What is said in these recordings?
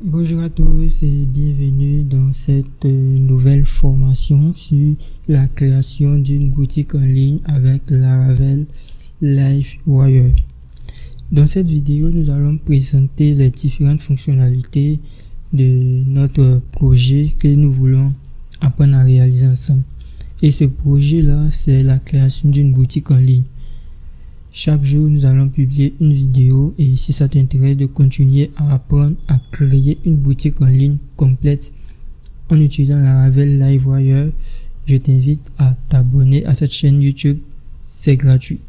Bonjour à tous et bienvenue dans cette nouvelle formation sur la création d'une boutique en ligne avec Laravel LiveWire. Dans cette vidéo, nous allons présenter les différentes fonctionnalités de notre projet que nous voulons apprendre à réaliser ensemble. Et ce projet-là, c'est la création d'une boutique en ligne. Chaque jour, nous allons publier une vidéo et si ça t'intéresse de continuer à apprendre à créer une boutique en ligne complète en utilisant Laravel LiveWire, je t'invite à t'abonner à cette chaîne YouTube, c'est gratuit.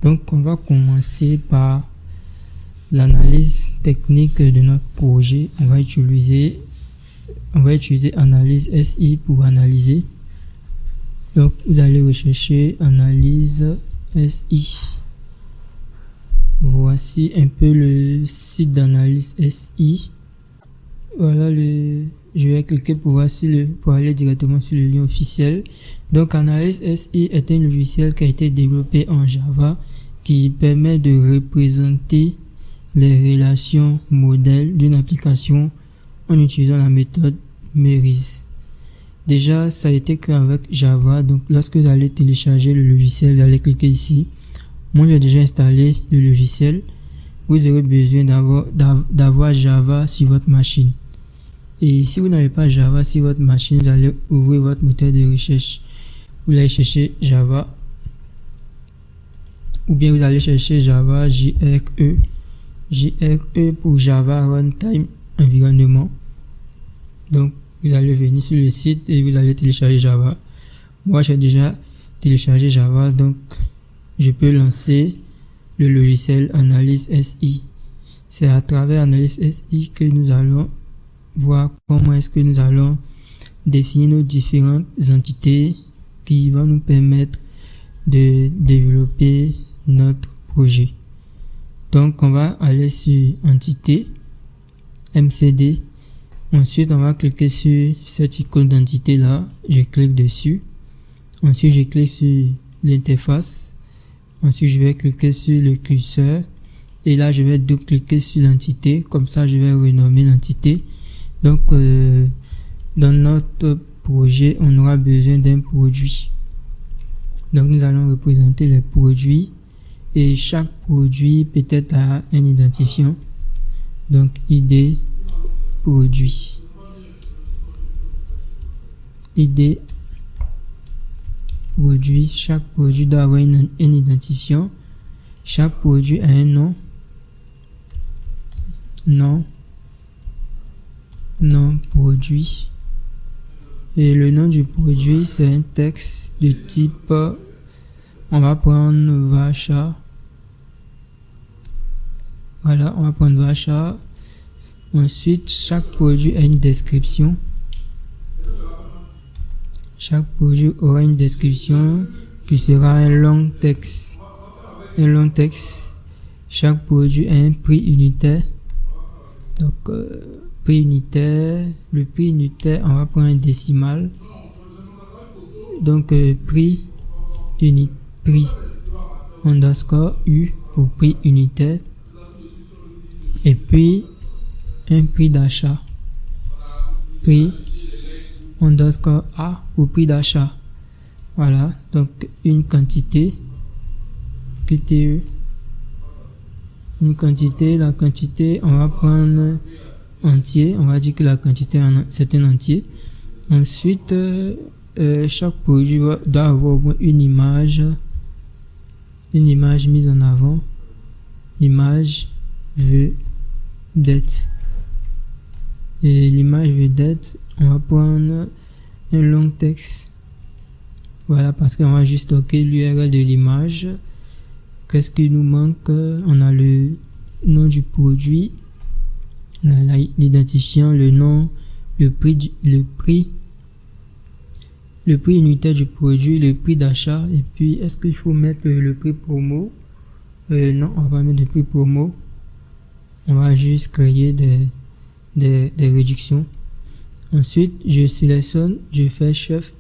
Donc, on va commencer par l'analyse technique de notre projet. On va utiliser Analyse SI pour analyser. Donc, vous allez rechercher Analyse SI. Voici un peu le site d'analyse SI. Voilà je vais cliquer pour aller directement sur le lien officiel. Donc, Analyse SI est un logiciel qui a été développé en Java qui permet de représenter les relations modèles d'une application en utilisant la méthode Merise. Déjà, ça a été créé avec Java. Donc, lorsque vous allez télécharger le logiciel, vous allez cliquer ici. Moi, j'ai déjà installé le logiciel. Vous aurez besoin d'avoir Java sur votre machine. Et si vous n'avez pas Java sur votre machine, vous allez ouvrir votre moteur de recherche. Vous allez chercher Java. Ou bien vous allez chercher Java JRE. JRE pour Java Runtime Environnement. Donc, vous allez venir sur le site et vous allez télécharger Java. Moi, j'ai déjà téléchargé Java, donc je peux lancer le logiciel Analyse SI. C'est à travers Analyse SI que nous allons voir comment est-ce que nous allons définir nos différentes entités qui vont nous permettre de développer notre projet. Donc, on va aller sur Entité, MCD. Ensuite, on va cliquer sur cette icône d'entité là. Je clique dessus. Ensuite, je clique sur l'interface. Ensuite, je vais cliquer sur le curseur. Et là, je vais double-cliquer sur l'entité. Comme ça, je vais renommer l'entité. Donc, dans notre projet, on aura besoin d'un produit. Donc, nous allons représenter les produits. Et chaque produit peut-être a un identifiant. Donc, ID produit. ID produit. Chaque produit doit avoir un identifiant. Chaque produit a un nom. Nom produit. Et le nom du produit, c'est un texte de type, on va prendre Vacha. Voilà, on va prendre Vacha. Ensuite, chaque produit a une description. Chaque produit aura une description qui sera un long texte. Chaque produit a un prix unitaire. Donc, prix unitaire. Le prix unitaire, on va prendre un décimal. Donc, prix underscore U pour prix unitaire. Et puis, un prix d'achat. Prix underscore A pour prix d'achat. Voilà, donc une quantité. QTE. Une quantité, la quantité, on va prendre entier. On va dire que la quantité, c'est un entier. Ensuite, chaque produit doit avoir au moins une image mise en avant. Image vedette. Et l'image vedette, on va prendre un long texte. Voilà, parce qu'on va juste stocker l'URL de l'image. Qu'est-ce qui nous manque? On a le nom du produit, on a l'identifiant, le nom, le prix unitaire du produit, le prix d'achat. Et puis, est-ce qu'il faut mettre le prix promo? Non, on va pas mettre de prix promo. On va juste créer des réductions. Ensuite, je sélectionne, je fais Shift,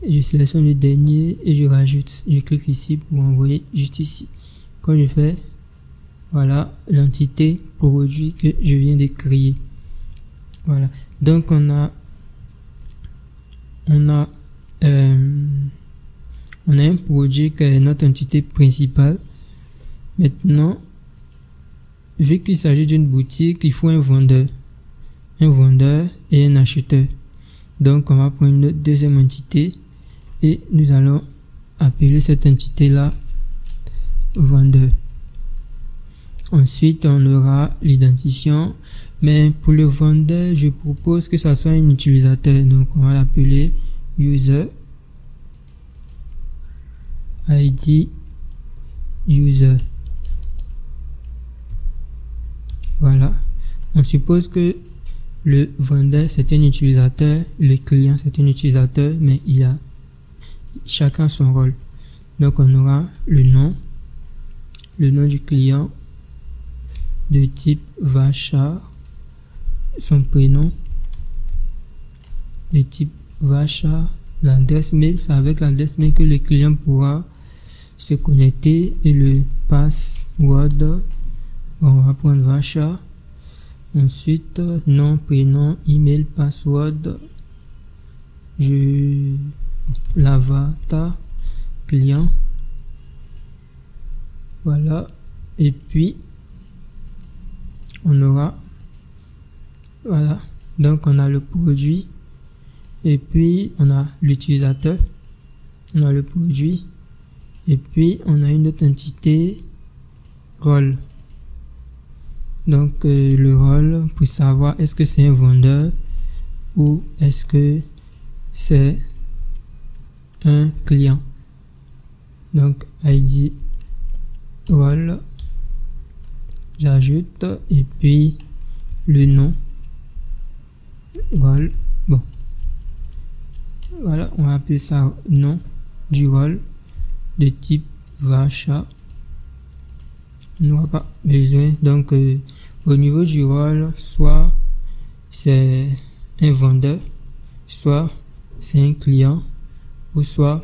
je sélectionne le dernier et je rajoute. Je clique ici pour envoyer juste ici. Quand je fais, voilà l'entité produit que je viens de créer. Voilà. Donc on a un produit qui est notre entité principale. Maintenant, vu qu'il s'agit d'une boutique, il faut un vendeur et un acheteur. Donc on va prendre une deuxième entité et nous allons appeler cette entité-là vendeur. Ensuite, on aura l'identifiant, mais pour le vendeur, je propose que ça soit un utilisateur. Donc on va l'appeler user ID user. Voilà. On suppose que le vendeur c'est un utilisateur, le client c'est un utilisateur, mais il a chacun son rôle. Donc on aura le nom du client de type Vachar, son prénom de type Vachar, l'adresse mail, c'est avec l'adresse mail que le client pourra se connecter, et le password, on va prendre Vachar. Ensuite, nom, prénom, email, password, l'avatar, client. Voilà. Et puis, on aura, voilà. Donc, on a le produit. Et puis, on a l'utilisateur. On a le produit. Et puis, on a une autre entité, rôle. Donc, le rôle, pour savoir est-ce que c'est un vendeur ou est-ce que c'est un client. Donc, ID rôle, j'ajoute, et puis le nom, rôle. Bon, voilà, on va appeler ça nom du rôle de type Vachar. On n'aura pas besoin. Donc, au niveau du rôle, soit c'est un vendeur, soit c'est un client, ou soit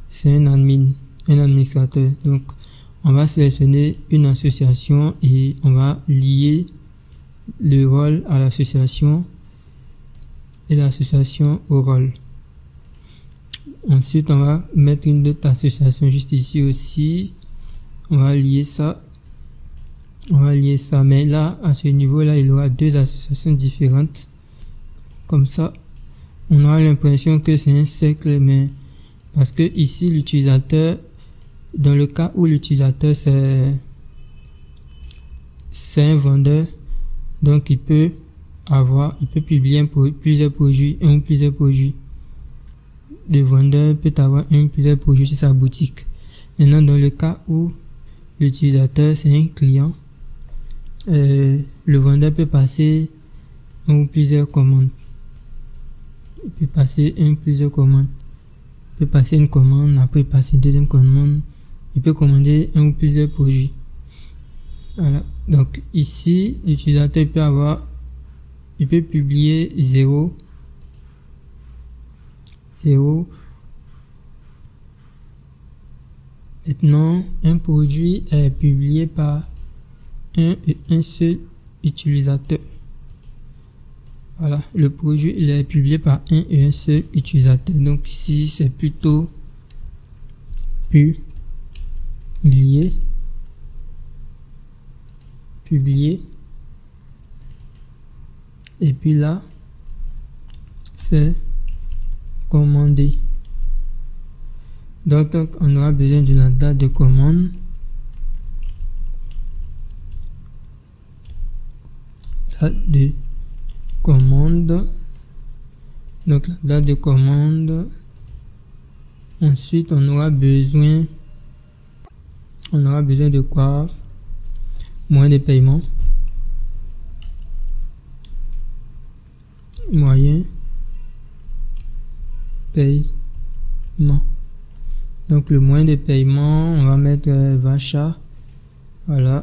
c'est un administrateur. Donc, on va sélectionner une association et on va lier le rôle à l'association et l'association au rôle. Ensuite, on va mettre une autre association juste ici aussi. On va lier ça. Mais là, à ce niveau-là, il y aura deux associations différentes. Comme ça, on aura l'impression que c'est un cercle, mais parce que ici, l'utilisateur, dans le cas où l'utilisateur c'est un vendeur, donc il peut publier plusieurs produits, un ou plusieurs produits. Le vendeur peut avoir un ou plusieurs produits sur sa boutique. Maintenant, dans le cas où l'utilisateur c'est un client, le vendeur peut passer un ou plusieurs commandes. Il peut passer une commande, après passer une deuxième commande. Il peut commander un ou plusieurs produits. Voilà. Donc ici, l'utilisateur il peut publier 0. Maintenant, un produit est publié par un seul utilisateur. Voilà, le produit il est publié par un seul utilisateur. Donc ici, c'est plutôt publié. Et puis là, c'est commandé. Donc, on aura besoin de la date de commande. Donc, la date de commande. Ensuite, on aura besoin de quoi? Moyen de paiement. Moyen paiement. Donc, le moyen de paiement, on va mettre Vachar. Voilà.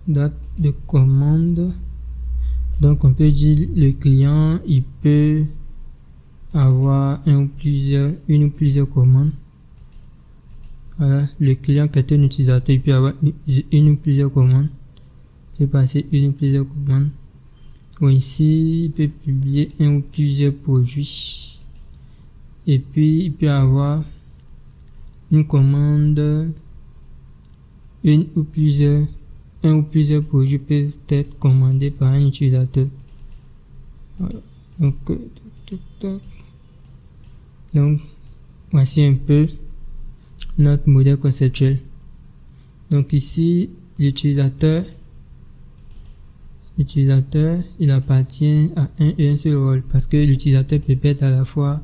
Date de commande. Donc, on peut dire le client, il peut avoir une ou plusieurs commandes. Voilà. Le client qui est un utilisateur, il peut avoir une ou plusieurs commandes. peut passer une ou plusieurs commandes. Ou ici, il peut publier un ou plusieurs produits. Et puis, il peut avoir une commande, un ou plusieurs produits peuvent être commandés par un utilisateur. Voilà. Donc, voici un peu notre modèle conceptuel. Donc ici, l'utilisateur, il appartient à un et un seul rôle parce que l'utilisateur peut être à la fois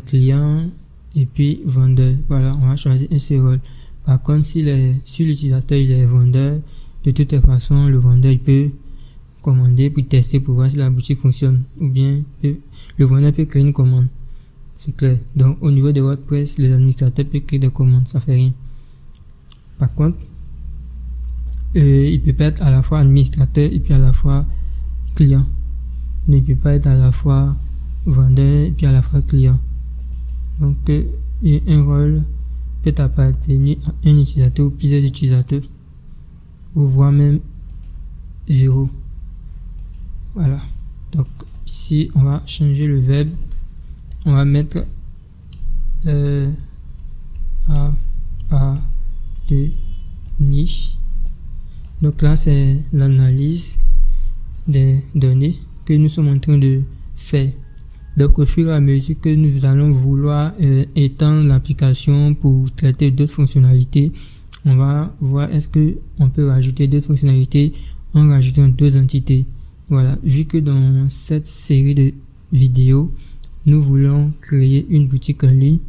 client et puis vendeur. Voilà, on va choisir un seul rôle. Par contre, si l'utilisateur il est vendeur, de toute façon, le vendeur il peut commander pour tester pour voir si la boutique fonctionne. Ou bien, le vendeur peut créer une commande. C'est clair. Donc, au niveau de WordPress, les administrateurs peuvent créer des commandes. Ça fait rien. Par contre, il peut pas être à la fois administrateur et puis à la fois client. Il ne peut pas être à la fois vendeur et puis à la fois client. Donc, un rôle peut appartenir à un utilisateur ou plusieurs utilisateurs, ou voire même 0. Voilà. Donc, ici, on va changer le verbe. On va mettre appartenir. Donc là, c'est l'analyse des données que nous sommes en train de faire. Donc au fur et à mesure que nous allons vouloir étendre l'application pour traiter d'autres fonctionnalités, on va voir est-ce que on peut rajouter d'autres fonctionnalités en rajoutant deux entités. Voilà, vu que dans cette série de vidéos, nous voulons créer une boutique en ligne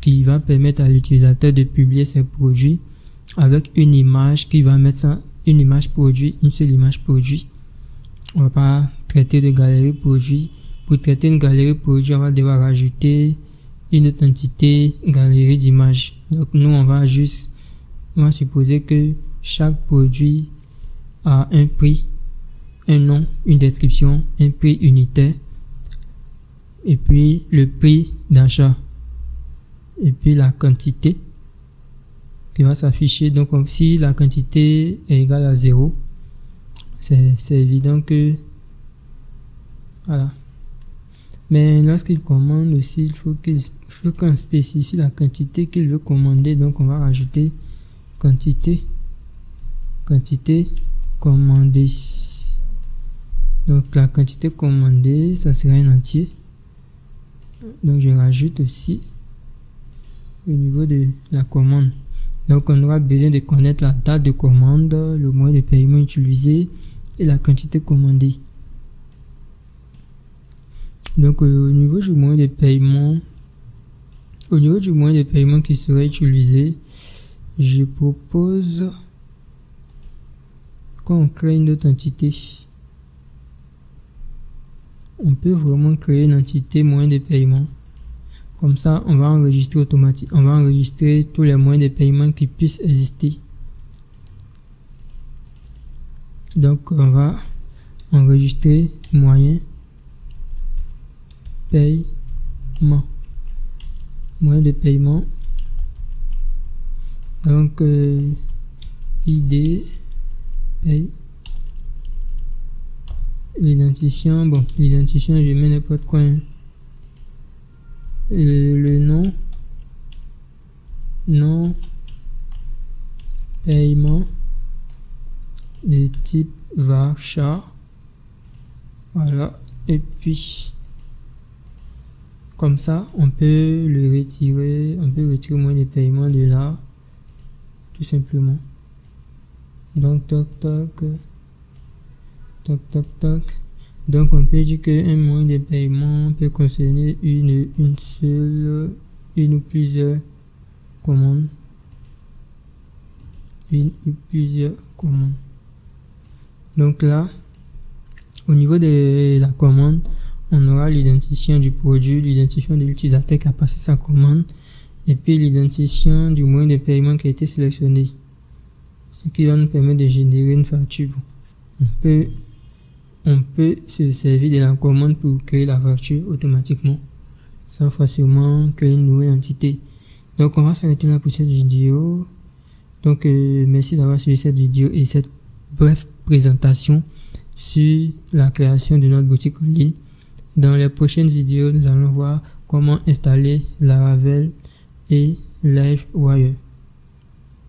qui va permettre à l'utilisateur de publier ses produits avec une image qui va mettre ça, une image produit, une seule image produit. On va pas traiter de galerie produit. Pour traiter une galerie produit, on va devoir rajouter une autre entité galerie d'images. Donc nous, on va supposer que chaque produit a un prix, un nom, une description, un prix unitaire, et puis le prix d'achat, et puis la quantité qui va s'afficher. Donc si la quantité est égale à 0, c'est évident que voilà. Mais lorsqu'il commande aussi, il faut qu'on spécifie la quantité qu'il veut commander. Donc on va rajouter quantité commandée. Donc la quantité commandée, ça sera un entier. Donc je rajoute aussi au niveau de la commande. Donc on aura besoin de connaître la date de commande, le moyen de paiement utilisé et la quantité commandée. Donc au niveau du moyen de paiement, qui serait utilisé, je propose qu'on crée une autre entité. On peut vraiment créer une entité moyen de paiement. Comme ça, on va enregistrer tous les moyens de paiement qui puissent exister. Donc on va enregistrer moyen de paiement. Donc ID paye. L'identifiant, je mets n'importe quoi. Le nom paiement de type varchar. Voilà. Et puis comme ça, on peut le retirer, le moyen de paiement de là, tout simplement. Donc, toc. Donc, on peut dire qu'un moyen de paiement peut concerner une ou plusieurs commandes. Donc là, au niveau de la commande, on aura l'identifiant du produit, l'identifiant de l'utilisateur qui a passé sa commande, et puis l'identifiant du moyen de paiement qui a été sélectionné. Ce qui va nous permettre de générer une facture. On peut se servir de la commande pour créer la facture automatiquement, sans forcément créer une nouvelle entité. Donc on va s'arrêter là pour cette vidéo. Donc merci d'avoir suivi cette vidéo et cette brève présentation sur la création de notre boutique en ligne. Dans les prochaines vidéos, nous allons voir comment installer Laravel et LiveWire.